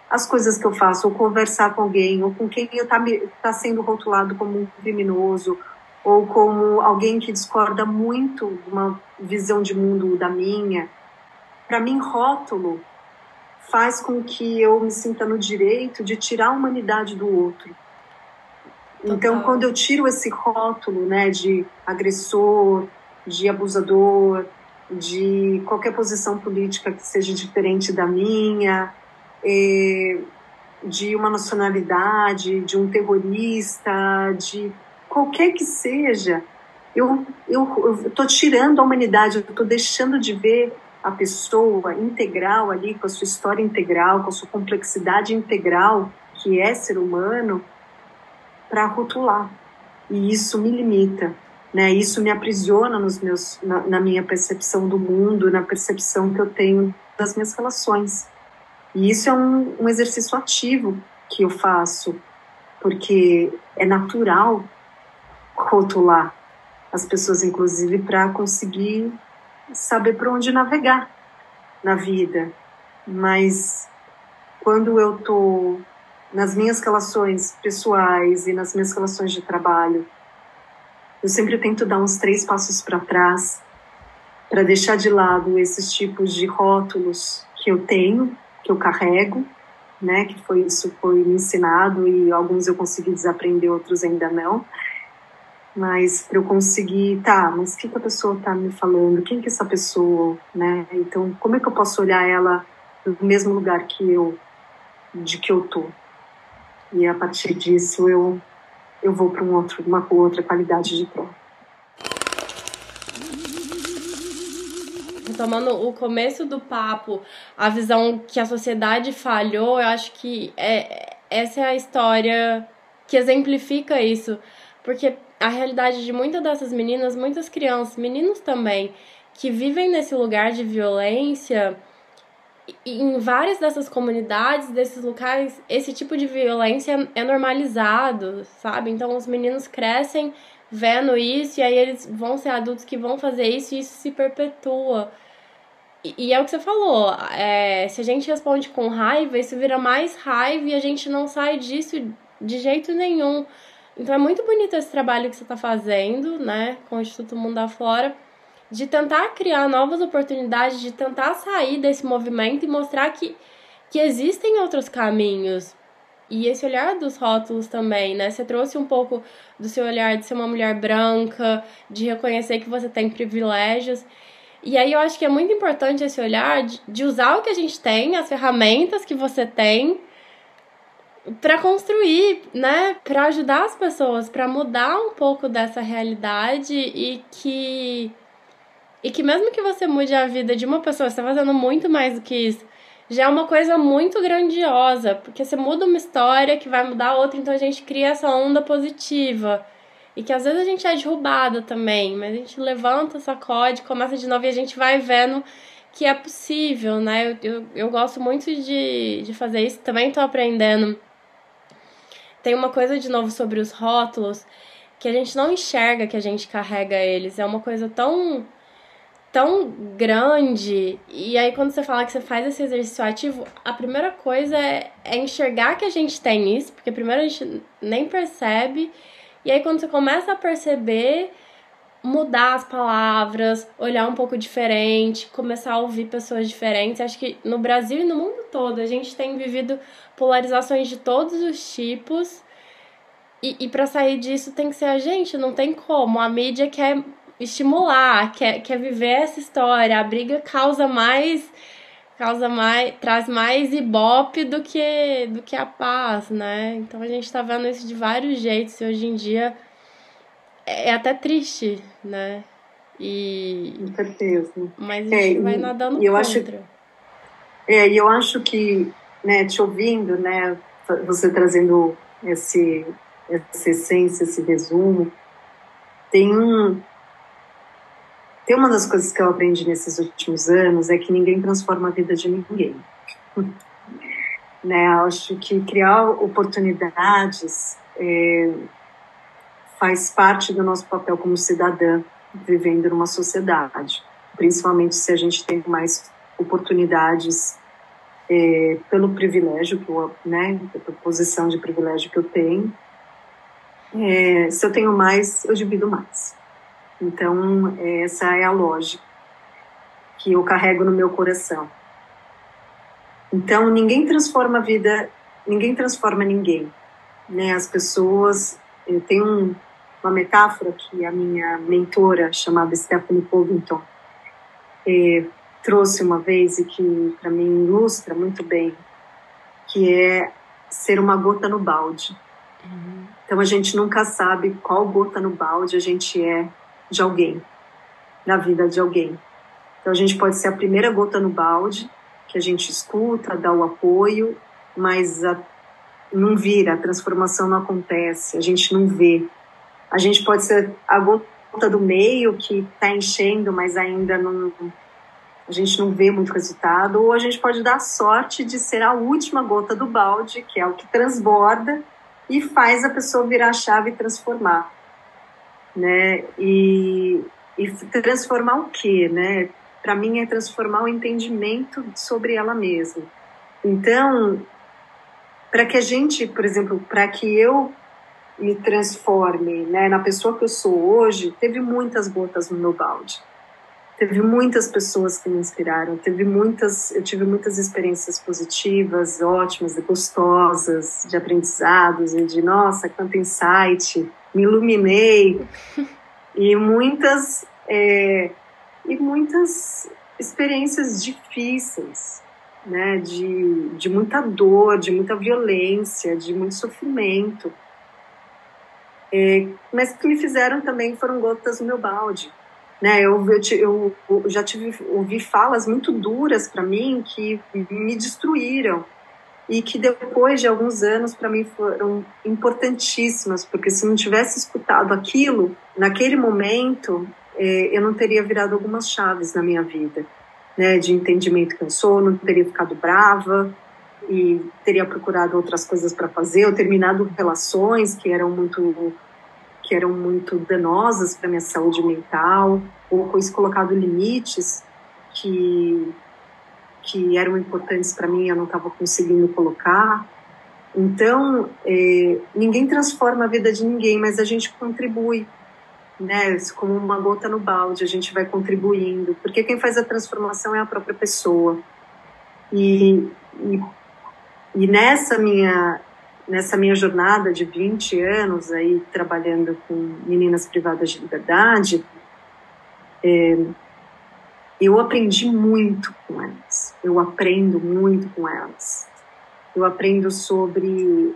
Speaker 2: as coisas que eu faço, ou conversar com alguém, ou com quem está sendo rotulado como um criminoso, ou como alguém que discorda muito de uma visão de mundo da minha. Para mim, rótulo faz com que eu me sinta no direito de tirar a humanidade do outro. Então, quando eu tiro esse rótulo, né, de agressor, de abusador, de qualquer posição política que seja diferente da minha, de uma nacionalidade, de um terrorista, de qualquer que seja, eu estou tirando a humanidade, eu estou deixando de ver a pessoa integral ali, com a sua história integral, com a sua complexidade integral, que é ser humano, para rotular. E isso me limita, né? Isso me aprisiona na minha percepção do mundo, na percepção que eu tenho das minhas relações. E isso é um exercício ativo que eu faço, porque é natural rotular as pessoas, inclusive, para conseguir saber por onde navegar na vida. Mas quando eu estou nas minhas relações pessoais e nas minhas relações de trabalho, eu sempre tento dar uns 3 passos para trás para deixar de lado esses tipos de rótulos que eu tenho, que eu carrego, né? Que isso foi me ensinado e alguns eu consegui desaprender, outros ainda não. Mas para eu conseguir, mas o que a pessoa está me falando? Quem que é essa pessoa, né? Então, como é que eu posso olhar ela no mesmo lugar de que eu tô? E a partir disso eu vou para uma outra qualidade de troca.
Speaker 1: retomando o começo do papo, a visão que a sociedade falhou, eu acho que essa é a história que exemplifica isso. Porque a realidade de muitas dessas meninas, muitas crianças, meninos também, que vivem nesse lugar de violência, e em várias dessas comunidades, desses locais, esse tipo de violência é normalizado, sabe? Então os meninos crescem vendo isso, e aí eles vão ser adultos que vão fazer isso, e isso se perpetua. E é o que você falou, se a gente responde com raiva, isso vira mais raiva e a gente não sai disso de jeito nenhum. Então é muito bonito esse trabalho que você está fazendo, né, com o Instituto Mundo da Flora, de tentar criar novas oportunidades, de tentar sair desse movimento e mostrar que existem outros caminhos. E esse olhar dos rótulos também, né? Você trouxe um pouco do seu olhar de ser uma mulher branca, de reconhecer que você tem privilégios. E aí eu acho que é muito importante esse olhar de usar o que a gente tem, as ferramentas que você tem, para construir, né? Para ajudar as pessoas, para mudar um pouco dessa realidade e que mesmo que você mude a vida de uma pessoa, você está fazendo muito mais do que isso, já é uma coisa muito grandiosa, porque você muda uma história que vai mudar outra, então a gente cria essa onda positiva. E que às vezes a gente é derrubada também, mas a gente levanta, sacode, começa de novo e a gente vai vendo que é possível, né? Eu gosto muito de fazer isso, também tô aprendendo. Tem uma coisa de novo sobre os rótulos, que a gente não enxerga que a gente carrega eles, é uma coisa tão grande. E aí quando você fala que você faz esse exercício ativo, a primeira coisa é enxergar que a gente tem isso, porque primeiro a gente nem percebe, e aí quando você começa a perceber, mudar as palavras, olhar um pouco diferente, começar a ouvir pessoas diferentes. Acho que no Brasil e no mundo todo a gente tem vivido polarizações de todos os tipos, e para sair disso tem que ser a gente, não tem como. A mídia quer estimular, quer viver essa história. A briga traz mais ibope do que a paz, né? Então a gente tá vendo isso de vários jeitos e hoje em dia é até triste, né?
Speaker 2: Com certeza.
Speaker 1: Mas a gente vai nadando contra.
Speaker 2: E eu acho que, né, te ouvindo, né, você trazendo essa essência, esse resumo, tem uma das coisas que eu aprendi nesses últimos anos é que ninguém transforma a vida de ninguém. Né? Acho que criar oportunidades faz parte do nosso papel como cidadã vivendo numa sociedade, principalmente se a gente tem mais oportunidades pelo privilégio, né, pela posição de privilégio que eu tenho. Se eu tenho mais, eu divido mais. Então, essa é a lógica que eu carrego no meu coração. Então, ninguém transforma a vida, ninguém transforma ninguém. Né? As pessoas... Eu tenho uma metáfora que a minha mentora, chamada Stephanie Covington, trouxe uma vez e que, para mim, ilustra muito bem, que é ser uma gota no balde. Então, a gente nunca sabe qual gota no balde a gente é de alguém, na vida de alguém. Então a gente pode ser a primeira gota no balde, que a gente escuta, dá o apoio, mas não vira, a transformação não acontece, a gente não vê. A gente pode ser a gota do meio que está enchendo, mas ainda não, a gente não vê muito resultado, ou a gente pode dar a sorte de ser a última gota do balde, que é o que transborda e faz a pessoa virar a chave e transformar. Né? E transformar o quê? Né? Para mim é transformar o entendimento sobre ela mesma. Então, para que a gente, por exemplo, para que eu me transforme, né, na pessoa que eu sou hoje, teve muitas gotas no meu balde. Teve muitas pessoas que me inspiraram, eu tive muitas experiências positivas, ótimas, gostosas, de aprendizados, e de, nossa, quanto insight, me iluminei, e muitas experiências difíceis, né, de muita dor, de muita violência, de muito sofrimento, mas que me fizeram também, foram gotas no meu balde. né? Eu já ouvi falas muito duras para mim que me destruíram e que depois de alguns anos para mim foram importantíssimas, porque se não tivesse escutado aquilo naquele momento, eu não teria virado algumas chaves na minha vida, né? De entendimento que eu sou, não teria ficado brava e teria procurado outras coisas para fazer, ou terminado relações que eram muito danosas para minha saúde mental, ou colocado limites que eram importantes para mim, eu não estava conseguindo colocar. Então, ninguém transforma a vida de ninguém, mas a gente contribui, né? Como uma gota no balde, a gente vai contribuindo, porque quem faz a transformação é a própria pessoa. E nessa minha jornada de 20 anos aí trabalhando com meninas privadas de liberdade, eu aprendi muito com elas. Eu aprendo muito com elas. Eu aprendo sobre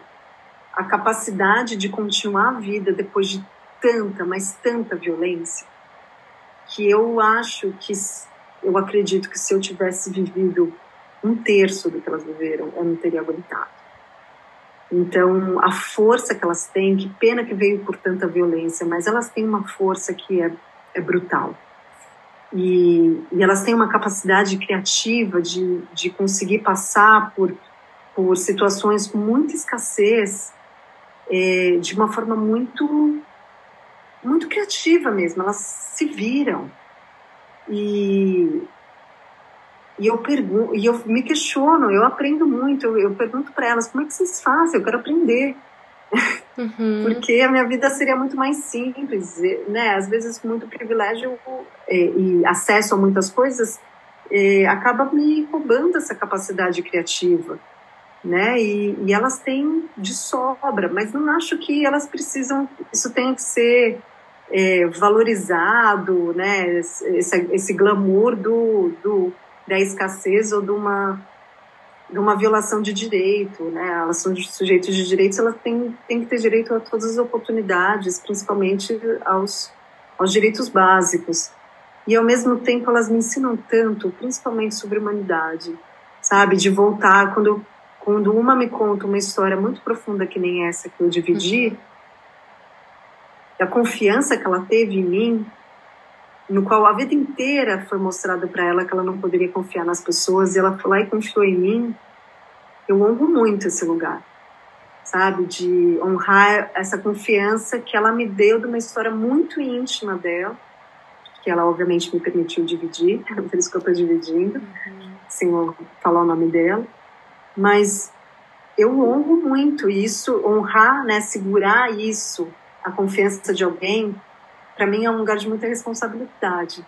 Speaker 2: a capacidade de continuar a vida depois de tanta, mas tanta violência, que eu acredito que se eu tivesse vivido 1/3 do que elas viveram, eu não teria aguentado. Então, a força que elas têm, que pena que veio por tanta violência, mas elas têm uma força que é brutal. E elas têm uma capacidade criativa de conseguir passar por situações com muita escassez de uma forma muito, muito criativa mesmo. Elas se viram. E eu me questiono, eu aprendo muito, eu pergunto para elas, como é que vocês fazem? Eu quero aprender. Uhum. Porque a minha vida seria muito mais simples, né? Às vezes com muito privilégio e acesso a muitas coisas acaba me roubando essa capacidade criativa, né? E elas têm de sobra, mas não acho que elas precisam, isso tem que ser valorizado, né? Esse glamour da escassez ou de uma violação de direito, né? Elas são sujeitos de direitos, elas têm que ter direito a todas as oportunidades, principalmente aos direitos básicos. E, ao mesmo tempo, elas me ensinam tanto, principalmente sobre humanidade, sabe? De voltar, quando uma me conta uma história muito profunda que nem essa que eu dividi, a confiança que ela teve em mim, no qual a vida inteira foi mostrado para ela que ela não poderia confiar nas pessoas, e ela foi lá e confiou em mim. Eu honro muito esse lugar, sabe? De honrar essa confiança que ela me deu de uma história muito íntima dela, que ela obviamente me permitiu dividir, por isso que eu estou dividindo, sem falar o nome dela. Mas eu honro muito isso, honrar, né, segurar isso, a confiança de alguém, para mim é um lugar de muita responsabilidade.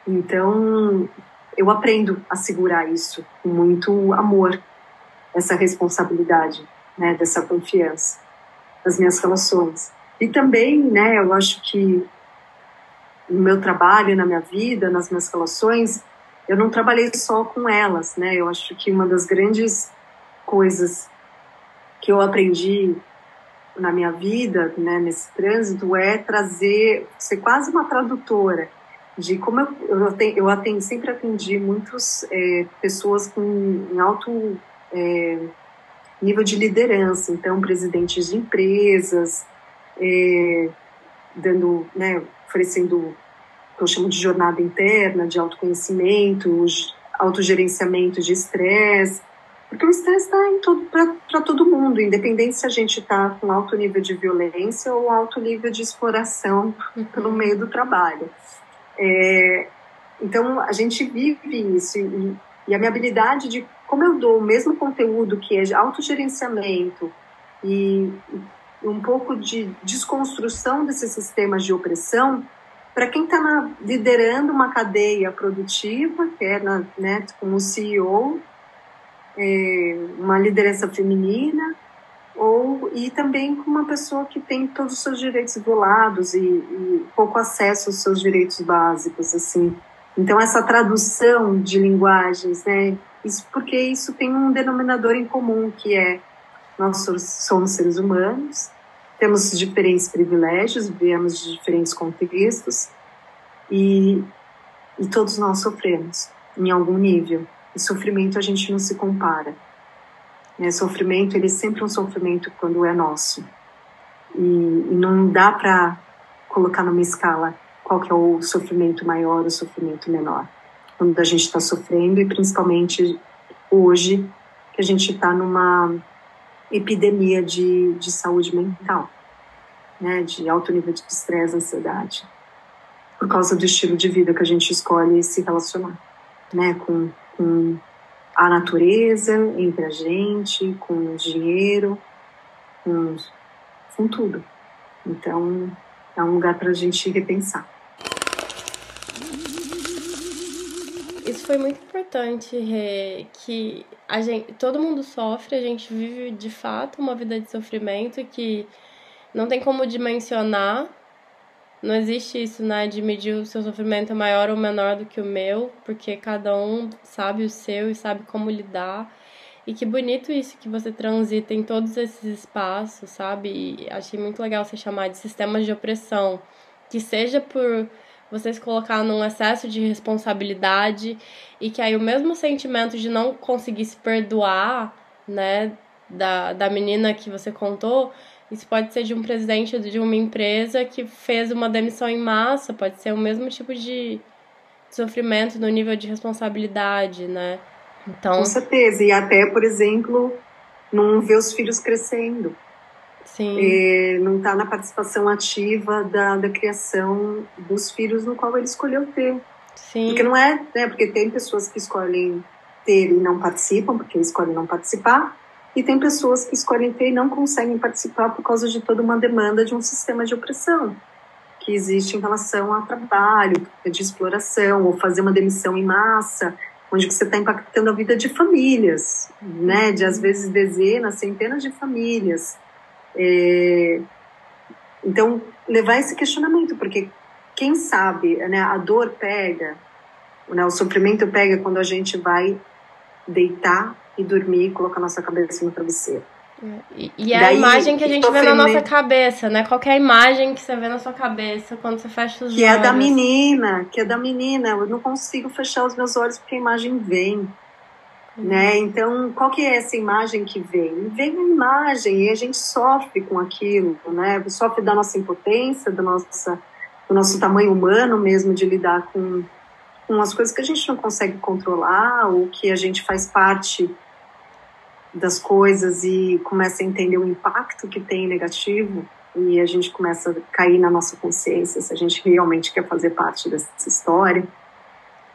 Speaker 2: Então, eu aprendo a segurar isso com muito amor, essa responsabilidade, né, dessa confiança nas minhas relações. E também, né, eu acho que no meu trabalho, na minha vida, nas minhas relações, eu não trabalhei só com elas, né? Eu acho que uma das grandes coisas que eu aprendi na minha vida, né, nesse trânsito, é ser quase uma tradutora de como eu sempre atendi muitas pessoas em alto nível de liderança, então presidentes de empresas, oferecendo o que eu chamo de jornada interna, de autoconhecimento, autogerenciamento de estresse, porque o estresse está para todo mundo, independente se a gente está com alto nível de violência ou alto nível de exploração pelo meio do trabalho. Então, a gente vive isso, e a minha habilidade de, como eu dou o mesmo conteúdo que é autogerenciamento e um pouco de desconstrução desses sistemas de opressão, para quem está liderando uma cadeia produtiva, que é como CEO, uma liderança feminina, e também com uma pessoa que tem todos os seus direitos violados e pouco acesso aos seus direitos básicos, assim. Então, essa tradução de linguagens, né, porque isso tem um denominador em comum, que é nós somos seres humanos, temos diferentes privilégios, viemos de diferentes contextos, E, e todos nós sofremos, em algum nível. E sofrimento a gente não se compara. Né? Sofrimento, ele é sempre um sofrimento quando é nosso. E não dá para colocar numa escala qual que é o sofrimento maior ou o sofrimento menor. Quando a gente está sofrendo, e principalmente hoje, que a gente está numa epidemia de saúde mental, né? De alto nível de estresse, ansiedade, por causa do estilo de vida que a gente escolhe se relacionar, né? Com a natureza, entre a gente, com o dinheiro, com tudo. Então, é um lugar para a gente repensar.
Speaker 1: Isso foi muito importante, Rê, que todo mundo sofre, a gente vive de fato uma vida de sofrimento que não tem como dimensionar. Não existe isso, né, de medir o seu sofrimento maior ou menor do que o meu, porque cada um sabe o seu e sabe como lidar. E que bonito isso que você transita em todos esses espaços, sabe? E achei muito legal você chamar de sistemas de opressão, que seja por você se colocar num excesso de responsabilidade e que aí o mesmo sentimento de não conseguir se perdoar, né, da menina que você contou, isso pode ser de um presidente de uma empresa que fez uma demissão em massa, pode ser o mesmo tipo de sofrimento no nível de responsabilidade, né? Então,
Speaker 2: com certeza, e até, por exemplo, não ver os filhos crescendo.
Speaker 1: Sim.
Speaker 2: Não está na participação ativa da criação dos filhos no qual ele escolheu ter.
Speaker 1: Sim.
Speaker 2: Porque não é, né? Porque tem pessoas que escolhem ter e não participam, porque escolhem não participar, e tem pessoas que escolhem ter e não conseguem participar por causa de toda uma demanda de um sistema de opressão que existe em relação ao trabalho, de exploração, ou fazer uma demissão em massa, onde você está impactando a vida de famílias, né? De às vezes dezenas, centenas de famílias. Então, levar esse questionamento, porque quem sabe, né, a dor pega, né, o sofrimento pega quando a gente vai deitar e dormir e colocar nossa cabeça no travesseiro.
Speaker 1: E é a imagem que a gente vê na nossa cabeça, né? Qual que é a imagem que você vê na sua cabeça quando você fecha os olhos?
Speaker 2: Que é da menina. Eu não consigo fechar os meus olhos porque a imagem vem. Né? Então, qual que é essa imagem que vem? Vem a imagem e a gente sofre com aquilo, né? Sofre da nossa impotência, do nosso tamanho humano mesmo, de lidar com as coisas que a gente não consegue controlar, ou que a gente faz parte das coisas e começa a entender o impacto que tem negativo, e a gente começa a cair na nossa consciência se a gente realmente quer fazer parte dessa história,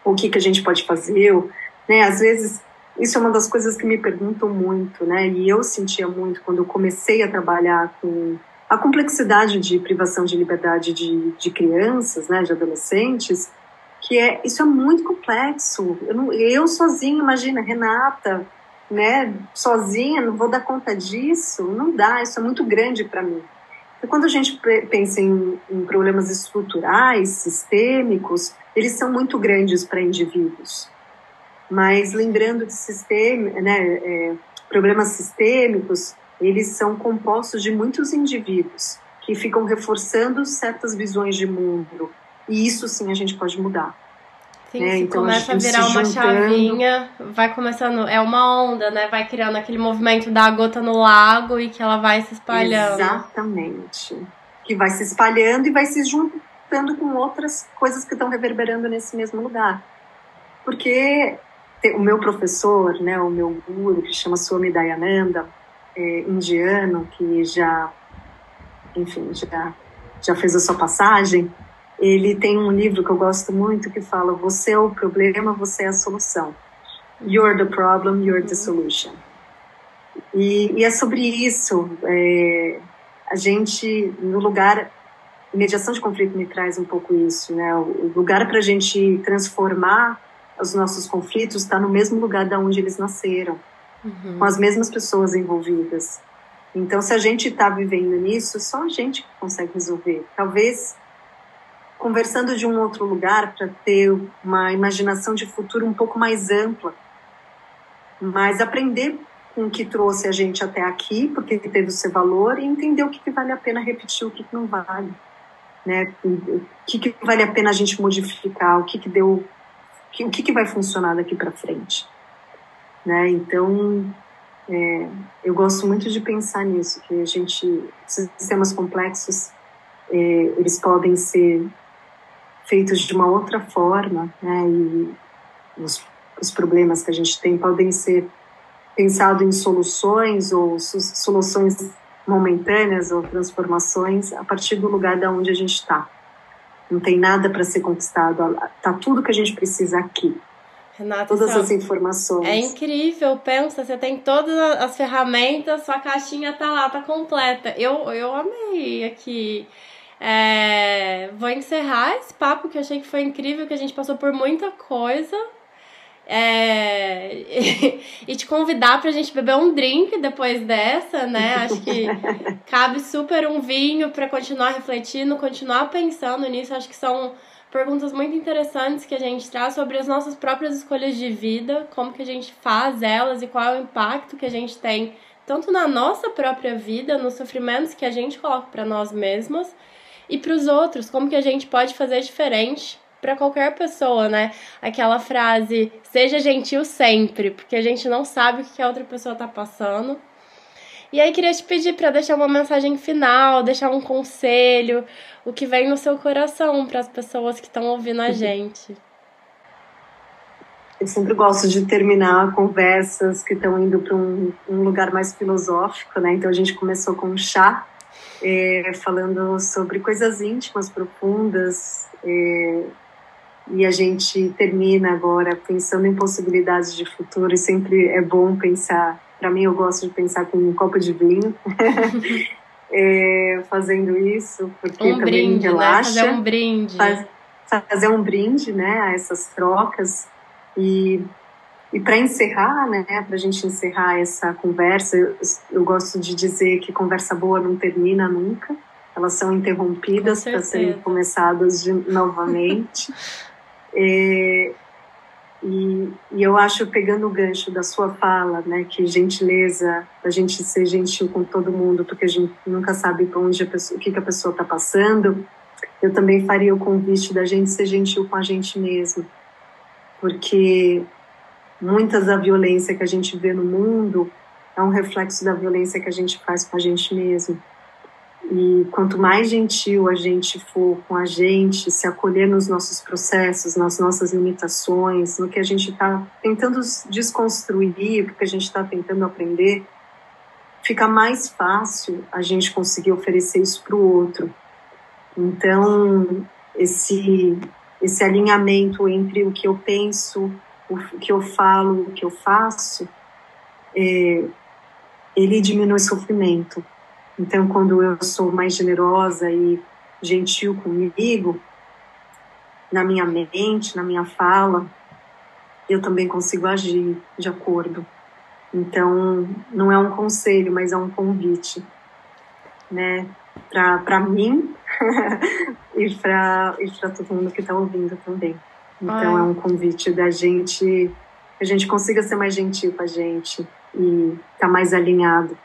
Speaker 2: o que a gente pode fazer, né? Às vezes, isso é uma das coisas que me perguntam muito, né? E eu sentia muito quando eu comecei a trabalhar com a complexidade de privação de liberdade de crianças, né, de adolescentes, que isso é muito complexo. Eu sozinha, imagina, Renata, né, sozinha, não vou dar conta disso, não dá, isso é muito grande para mim. E quando a gente pensa em problemas estruturais, sistêmicos, eles são muito grandes para indivíduos. Mas lembrando que né, problemas sistêmicos, eles são compostos de muitos indivíduos que ficam reforçando certas visões de mundo. E isso sim a gente pode mudar.
Speaker 1: Sim, né? Então, começa a virar uma chavinha, vai começando, é uma onda, né? Vai criando aquele movimento da gota no lago e que ela vai se espalhando.
Speaker 2: Exatamente. Que vai se espalhando e vai se juntando com outras coisas que estão reverberando nesse mesmo lugar. Porque o meu professor, né, o meu guru, que chama Swami Dayananda, indiano, que já fez a sua passagem, ele tem um livro que eu gosto muito que fala: você é o problema, você é a solução. You're the problem, you're the solution. E é sobre isso. A gente, no lugar... Mediação de conflito me traz um pouco isso, né? O lugar para a gente transformar os nossos conflitos está no mesmo lugar da onde eles nasceram, com as mesmas pessoas envolvidas. Então, se a gente está vivendo nisso, só a gente consegue resolver. Talvez conversando de um outro lugar para ter uma imaginação de futuro um pouco mais ampla, mas aprender com o que trouxe a gente até aqui, porque teve o seu valor, e entender o que vale a pena repetir, o que não vale. né? O que vale a pena a gente modificar, o que deu, o que vai funcionar daqui para frente, né? Então, eu gosto muito de pensar nisso, que a gente, sistemas complexos, eles podem ser feitos de uma outra forma, né? E os problemas que a gente tem podem ser pensados em soluções ou soluções momentâneas ou transformações a partir do lugar da onde a gente está. Não tem nada para ser conquistado, tá tudo que a gente precisa aqui.
Speaker 1: Renata,
Speaker 2: todas as informações.
Speaker 1: É incrível, pensa, você tem todas as ferramentas, sua caixinha tá lá, tá completa. Eu amei aqui. Vou encerrar esse papo que eu achei que foi incrível, que a gente passou por muita coisa. E te convidar pra gente beber um drink depois dessa, né? Acho que cabe super um vinho pra continuar refletindo, continuar pensando nisso. Acho que são perguntas muito interessantes que a gente traz sobre as nossas próprias escolhas de vida, como que a gente faz elas e qual é o impacto que a gente tem tanto na nossa própria vida, nos sofrimentos que a gente coloca para nós mesmos e para os outros, como que a gente pode fazer diferente para qualquer pessoa, né? Aquela frase, seja gentil sempre, porque a gente não sabe o que a outra pessoa tá passando. E aí queria te pedir para deixar uma mensagem final, deixar um conselho, o que vem no seu coração para as pessoas que estão ouvindo a gente.
Speaker 2: Eu sempre gosto de terminar conversas que estão indo para um lugar mais filosófico, né? Então a gente começou com um chá, falando sobre coisas íntimas, profundas, e a gente termina agora pensando em possibilidades de futuro, e sempre é bom pensar. Para mim, eu gosto de pensar com um copo de vinho, fazendo isso, porque também
Speaker 1: brinde,
Speaker 2: relaxa.
Speaker 1: Né? Fazer um brinde.
Speaker 2: Fazer um brinde, né, a essas trocas. E para encerrar, né, para a gente encerrar essa conversa, eu gosto de dizer que conversa boa não termina nunca. Elas são interrompidas para serem começadas novamente. E eu acho, pegando o gancho da sua fala, né, que gentileza, a gente ser gentil com todo mundo, porque a gente nunca sabe para onde o que a pessoa está passando, eu também faria o convite da gente ser gentil com a gente mesmo, porque muitas da violência que a gente vê no mundo é um reflexo da violência que a gente faz com a gente mesmo. E quanto mais gentil a gente for com a gente, se acolher nos nossos processos, nas nossas limitações, no que a gente está tentando desconstruir, o que a gente está tentando aprender, fica mais fácil a gente conseguir oferecer isso para o outro. Então, esse alinhamento entre o que eu penso, o que eu falo, o que eu faço, ele diminui o sofrimento. Então, quando eu sou mais generosa e gentil comigo, na minha mente, na minha fala, eu também consigo agir de acordo. Então, não é um conselho, mas é um convite, né? Para mim e para todo mundo que está ouvindo também. Então, é um convite da gente, que a gente consiga ser mais gentil com a gente e estar mais alinhado,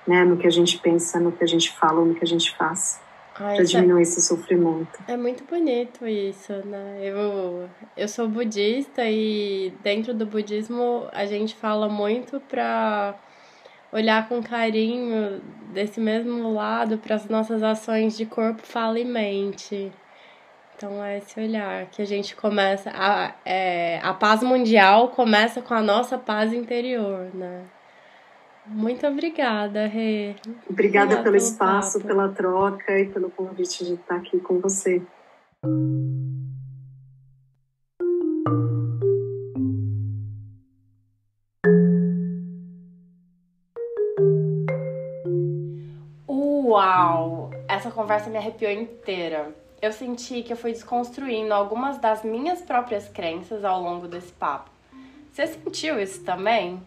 Speaker 2: né, no que a gente pensa, no que a gente fala, no que a gente faz, para diminuir esse sofrimento.
Speaker 1: É muito bonito isso, né? Eu sou budista e dentro do budismo a gente fala muito para olhar com carinho desse mesmo lado para as nossas ações de corpo, fala e mente. Então é esse olhar que a gente começa... A paz mundial começa com a nossa paz interior, né? Muito obrigada, Rê.
Speaker 2: Obrigada pelo espaço, papo, pela troca e pelo convite de estar aqui com você.
Speaker 1: Uau! Essa conversa me arrepiou inteira. Eu senti que eu fui desconstruindo algumas das minhas próprias crenças ao longo desse papo. Você sentiu isso também?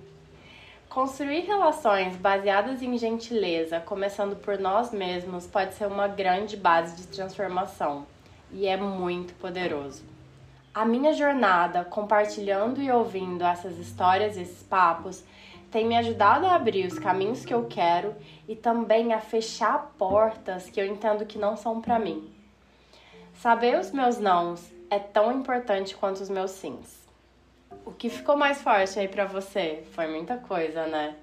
Speaker 1: Construir relações baseadas em gentileza, começando por nós mesmos, pode ser uma grande base de transformação e é muito poderoso. A minha jornada, compartilhando e ouvindo essas histórias e esses papos, tem me ajudado a abrir os caminhos que eu quero e também a fechar portas que eu entendo que não são para mim. Saber os meus nãos é tão importante quanto os meus sims. O que ficou mais forte aí pra você? Foi muita coisa, né?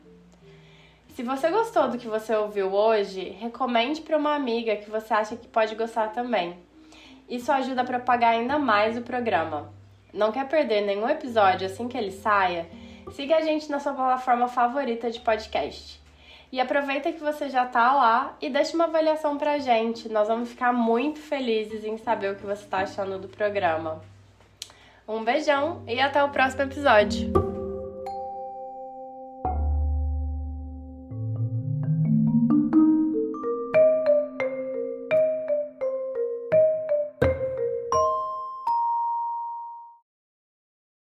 Speaker 1: Se você gostou do que você ouviu hoje, recomende para uma amiga que você acha que pode gostar também. Isso ajuda a propagar ainda mais o programa. Não quer perder nenhum episódio assim que ele saia? Siga a gente na sua plataforma favorita de podcast. E aproveita que você já tá lá e deixa uma avaliação pra gente. Nós vamos ficar muito felizes em saber o que você tá achando do programa. Um beijão e até o próximo episódio!